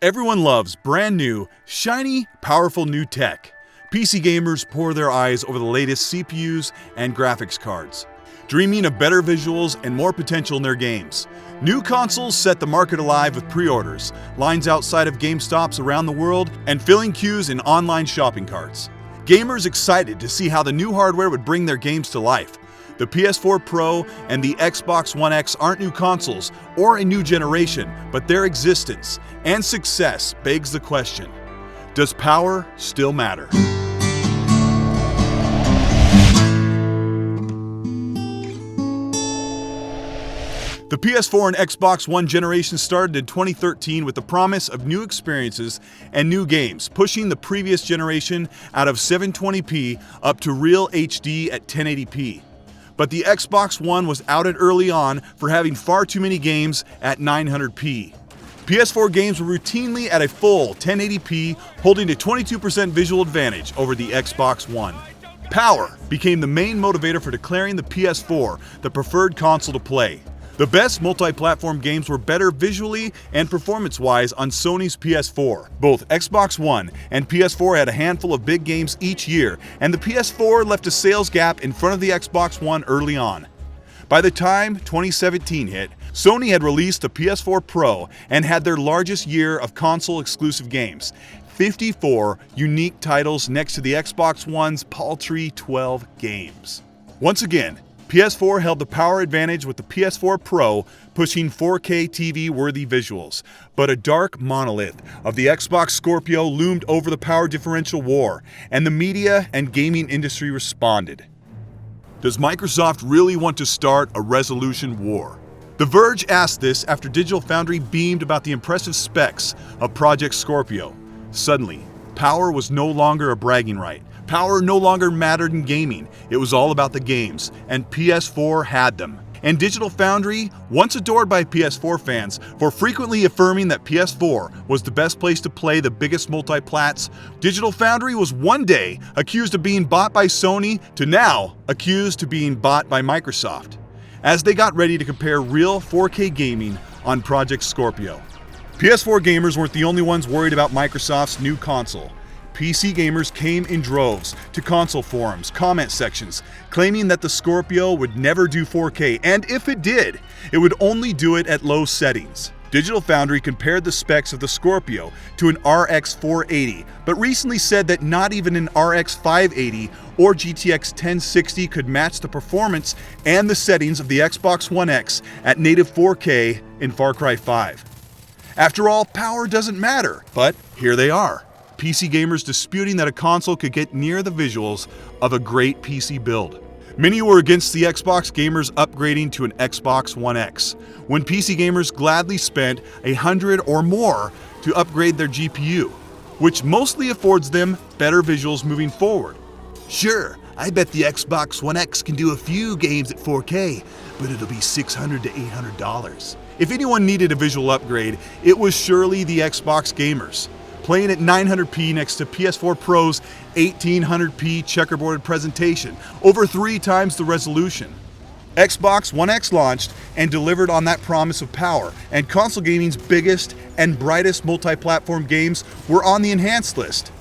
Everyone loves brand new, shiny, powerful new tech. PC gamers pour their eyes over the latest CPUs and graphics cards, dreaming of better visuals and more potential in their games. New consoles set the market alive with pre-orders, lines outside of GameStops around the world, and filling queues in online shopping carts. Gamers excited to see how the new hardware would bring their games to life. The PS4 Pro and the Xbox One X aren't new consoles or a new generation, but their existence and success begs the question: does power still matter? The PS4 and Xbox One generation started in 2013 with the promise of new experiences and new games, pushing the previous generation out of 720p up to real HD at 1080p. But the Xbox One was outed early on for having far too many games at 900p. PS4 games were routinely at a full 1080p, holding a 22% visual advantage over the Xbox One. Power became the main motivator for declaring the PS4 the preferred console to play. The best multi-platform games were better visually and performance-wise on Sony's PS4. Both Xbox One and PS4 had a handful of big games each year, and the PS4 left a sales gap in front of the Xbox One early on. By the time 2017 hit, Sony had released the PS4 Pro and had their largest year of console-exclusive games. 54 unique titles next to the Xbox One's paltry 12 games. Once again, PS4 held the power advantage with the PS4 Pro pushing 4K TV-worthy visuals, but a dark monolith of the Xbox Scorpio loomed over the power differential war, and the media and gaming industry responded. Does Microsoft really want to start a resolution war? The Verge asked this after Digital Foundry beamed about the impressive specs of Project Scorpio. Suddenly, power was no longer a bragging right. Power no longer mattered in gaming. It was all about the games, and PS4 had them. And Digital Foundry, once adored by PS4 fans for frequently affirming that PS4 was the best place to play the biggest multi-plats, Digital Foundry was one day accused of being bought by Sony to now accused of being bought by Microsoft, as they got ready to compare real 4K gaming on Project Scorpio. PS4 gamers weren't the only ones worried about Microsoft's new console. PC gamers came in droves to console forums, comment sections, claiming that the Scorpio would never do 4K, and if it did, it would only do it at low settings. Digital Foundry compared the specs of the Scorpio to an RX 480, but recently said that not even an RX 580 or GTX 1060 could match the performance and the settings of the Xbox One X at native 4K in Far Cry 5. After all, power doesn't matter, but here they are. PC gamers disputing that a console could get near the visuals of a great PC build. Many were against the Xbox gamers upgrading to an Xbox One X, when PC gamers gladly spent $100 or more to upgrade their GPU, which mostly affords them better visuals moving forward. Sure, I bet the Xbox One X can do a few games at 4K, but it'll be $600 to $800. If anyone needed a visual upgrade, it was surely the Xbox gamers. Playing at 900p next to PS4 Pro's 1800p checkerboarded presentation, over 3 times the resolution. Xbox One X launched and delivered on that promise of power, and console gaming's biggest and brightest multi-platform games were on the enhanced list.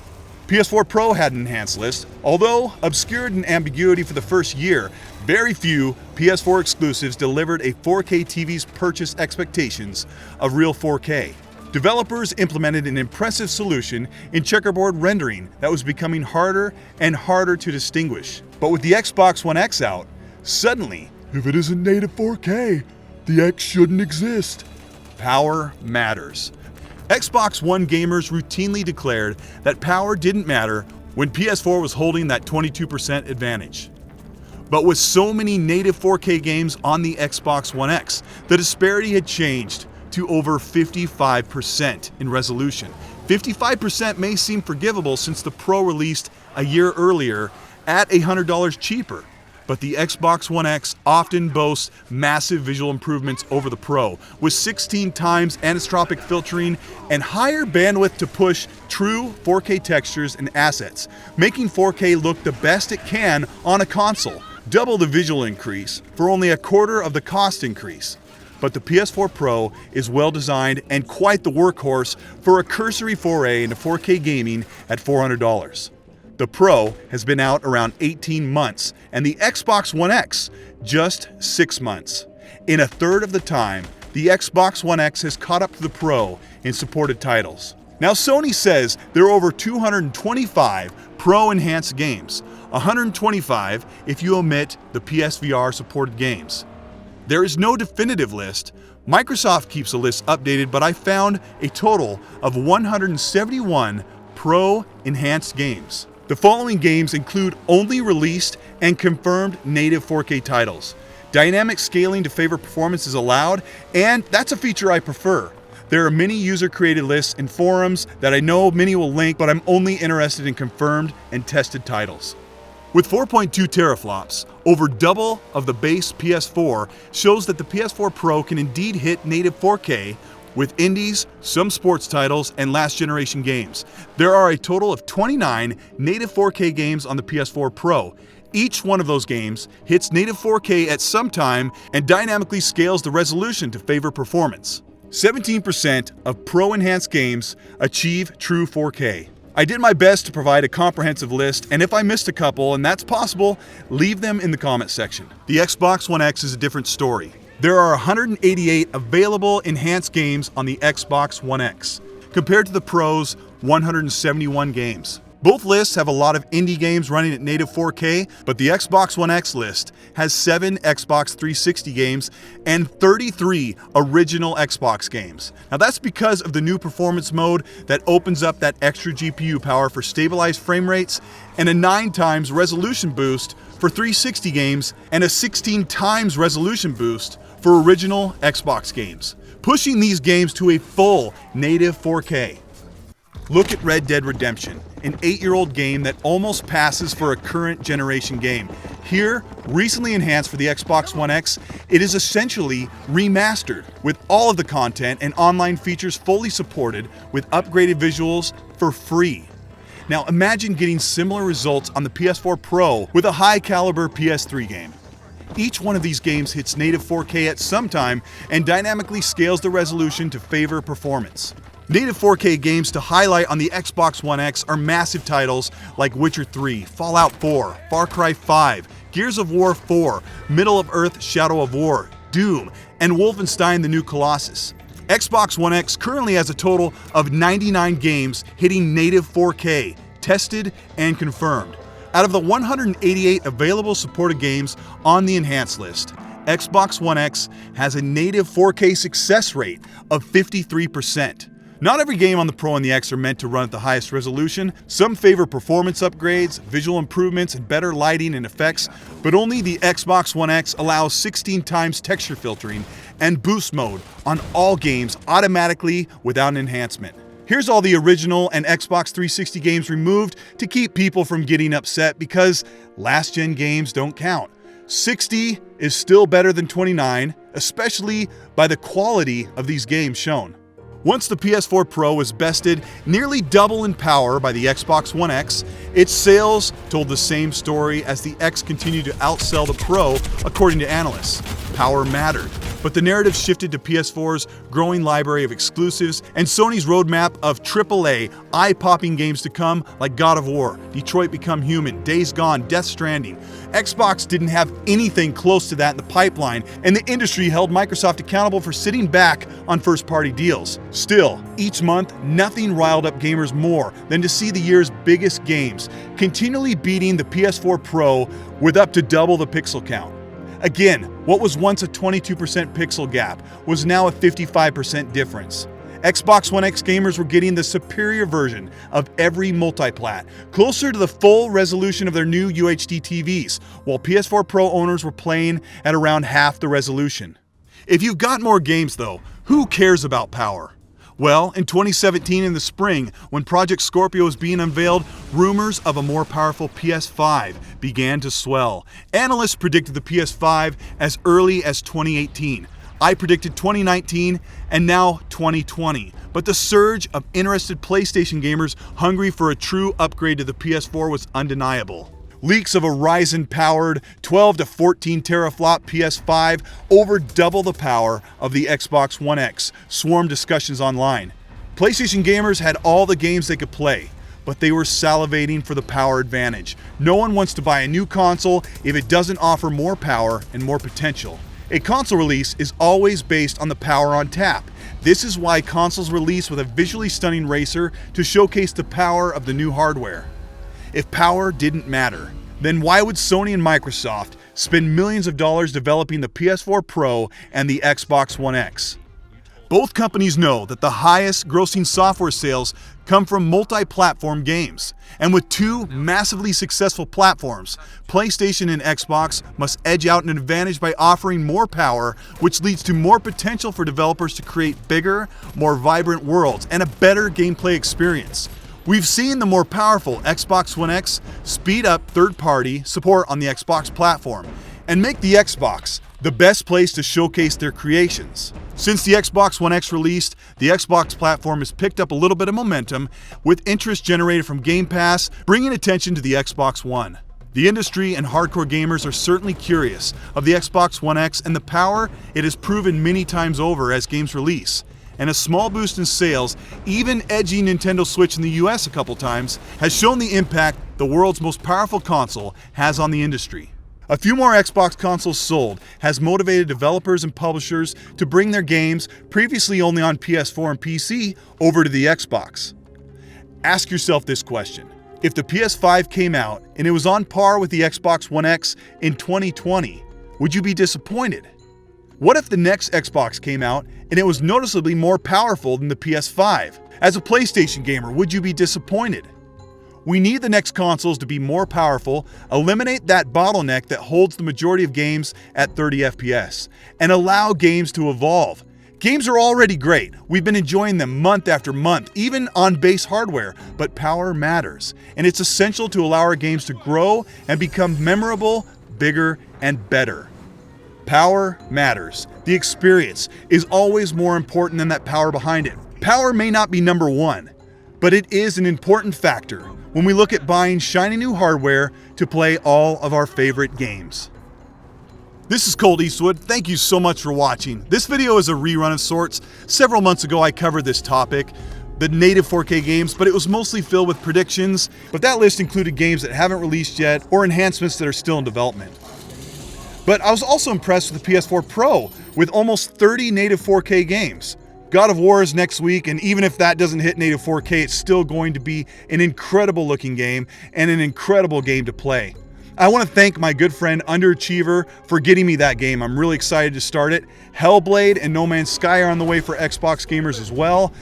PS4 Pro had an enhanced list, although obscured in ambiguity for the first year. Very few PS4 exclusives delivered a 4K TV's purchase expectations of real 4K. Developers implemented an impressive solution in checkerboard rendering that was becoming harder and harder to distinguish. But with the Xbox One X out, suddenly, if it isn't native 4K, the X shouldn't exist. Power matters. Xbox One gamers routinely declared that power didn't matter when PS4 was holding that 22% advantage. But with so many native 4K games on the Xbox One X, the disparity had changed to over 55% in resolution. 55% may seem forgivable since the Pro released a year earlier at $100 cheaper, but the Xbox One X often boasts massive visual improvements over the Pro, with 16 times anisotropic filtering and higher bandwidth to push true 4K textures and assets, making 4K look the best it can on a console. Double the visual increase for only a quarter of the cost increase. but the PS4 Pro is well designed and quite the workhorse for a cursory foray into 4K gaming at $400. The Pro has been out around 18 months and the Xbox One X just 6 months. In a third of the time, the Xbox One X has caught up to the Pro in supported titles. Now, Sony says there are over 225 Pro-enhanced games, 125 if you omit the PSVR supported games. There is no definitive list. Microsoft keeps a list updated, but I found a total of 171 Pro-enhanced games. The following games include only released and confirmed native 4K titles. Dynamic scaling to favor performance is allowed, and that's a feature I prefer. There are many user-created lists and forums that I know many will link, but I'm only interested in confirmed and tested titles. With 4.2 teraflops, over double of the base PS4 shows that the PS4 Pro can indeed hit native 4K with indies, some sports titles, and last-generation games. There are a total of 29 native 4K games on the PS4 Pro. Each one of those games hits native 4K at some time and dynamically scales the resolution to favor performance. 17% of Pro-enhanced games achieve true 4K. I did my best to provide a comprehensive list, and if I missed a couple, and that's possible, leave them in the comment section. The Xbox One X is a different story. There are 188 available enhanced games on the Xbox One X, compared to the Pro's 171 games. Both lists have a lot of indie games running at native 4K, but the Xbox One X list has 7 Xbox 360 games and 33 original Xbox games. Now that's because of the new performance mode that opens up that extra GPU power for stabilized frame rates and a 9 times resolution boost for 360 games and a 16 times resolution boost for original Xbox games, pushing these games to a full native 4K. Look at Red Dead Redemption, an 8-year-old game that almost passes for a current generation game. Here, recently enhanced for the Xbox One X, it is essentially remastered with all of the content and online features fully supported with upgraded visuals for free. Now imagine getting similar results on the PS4 Pro with a high-caliber PS3 game. Each one of these games hits native 4K at some time and dynamically scales the resolution to favor performance. Native 4K games to highlight on the Xbox One X are massive titles like Witcher 3, Fallout 4, Far Cry 5, Gears of War 4, Middle-of-Earth Shadow of War, Doom, and Wolfenstein: The New Colossus. Xbox One X currently has a total of 99 games hitting native 4K, tested and confirmed. Out of the 188 available supported games on the enhanced list, Xbox One X has a native 4K success rate of 53%. Not every game on the Pro and the X are meant to run at the highest resolution. Some favor performance upgrades, visual improvements, and better lighting and effects, but only the Xbox One X allows 16 times texture filtering and boost mode on all games automatically without an enhancement. Here's all the original and Xbox 360 games removed to keep people from getting upset because last-gen games don't count. 60 is still better than 29, especially by the quality of these games shown. Once the PS4 Pro was bested nearly double in power by the Xbox One X, its sales told the same story as the X continued to outsell the Pro, according to analysts. Power mattered, but the narrative shifted to PS4's growing library of exclusives and Sony's roadmap of AAA, eye-popping games to come like God of War, Detroit Become Human, Days Gone, Death Stranding. Xbox didn't have anything close to that in the pipeline, and the industry held Microsoft accountable for sitting back on first-party deals. Still, each month, nothing riled up gamers more than to see the year's biggest games continually beating the PS4 Pro with up to double the pixel count. Again, what was once a 22% pixel gap was now a 55% difference. Xbox One X gamers were getting the superior version of every multiplat, closer to the full resolution of their new UHD TVs, while PS4 Pro owners were playing at around half the resolution. If you've got more games though, who cares about power? Well, in 2017 in the spring, when Project Scorpio was being unveiled, rumors of a more powerful PS5 began to swell. Analysts predicted the PS5 as early as 2018. I predicted 2019 and now 2020. But the surge of interested PlayStation gamers hungry for a true upgrade to the PS4 was undeniable. Leaks of a Ryzen-powered 12 to 14 teraflop PS5 over double the power of the Xbox One X swarmed discussions online. PlayStation gamers had all the games they could play, but they were salivating for the power advantage. No one wants to buy a new console if it doesn't offer more power and more potential. A console release is always based on the power on tap. This is why consoles release with a visually stunning racer to showcase the power of the new hardware. If power didn't matter, then why would Sony and Microsoft spend millions of dollars developing the PS4 Pro and the Xbox One X? Both companies know that the highest grossing software sales come from multi-platform games. And with two massively successful platforms, PlayStation and Xbox must edge out an advantage by offering more power, which leads to more potential for developers to create bigger, more vibrant worlds and a better gameplay experience. We've seen the more powerful Xbox One X speed up third-party support on the Xbox platform and make the Xbox the best place to showcase their creations. Since the Xbox One X released, the Xbox platform has picked up a little bit of momentum, with interest generated from Game Pass bringing attention to the Xbox One. The industry and hardcore gamers are certainly curious of the Xbox One X and the power it has proven many times over as games release. And a small boost in sales, even edging Nintendo Switch in the US a couple times, has shown the impact the world's most powerful console has on the industry. A few more Xbox consoles sold has motivated developers and publishers to bring their games previously only on PS4 and PC over to the Xbox. Ask yourself this question. If the PS5 came out and it was on par with the Xbox One X in 2020, would you be disappointed? What if the next Xbox came out and it was noticeably more powerful than the PS5? As a PlayStation gamer, would you be disappointed? We need the next consoles to be more powerful, eliminate that bottleneck that holds the majority of games at 30 FPS, and allow games to evolve. Games are already great. We've been enjoying them month after month, even on base hardware, but power matters, and it's essential to allow our games to grow and become memorable, bigger, and better. Power matters. The experience is always more important than that power behind it. Power may not be number one, but it is an important factor when we look at buying shiny new hardware to play all of our favorite games. This is Colteastwood. Thank you so much for watching. This video is a rerun of sorts. Several months ago I covered this topic, the native 4K games, but it was mostly filled with predictions. But that list included games that haven't released yet or enhancements that are still in development. But I was also impressed with the PS4 Pro with almost 30 native 4K games. God of War is next week, and even if that doesn't hit native 4K, it's still going to be an incredible looking game and an incredible game to play. I want to thank my good friend Underachiever for getting me that game. I'm really excited to start it. Hellblade and No Man's Sky are on the way for Xbox gamers as well.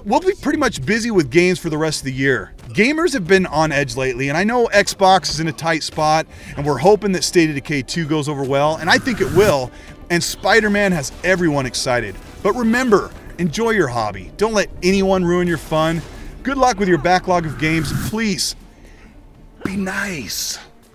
We'll be pretty much busy with games for the rest of the year. Gamers have been on edge lately, and I know Xbox is in a tight spot, and we're hoping that State of Decay 2 goes over well, and I think it will, and Spiderman has everyone excited. But remember, enjoy your hobby. Don't let anyone ruin your fun. Good luck with your backlog of games. Please, be nice.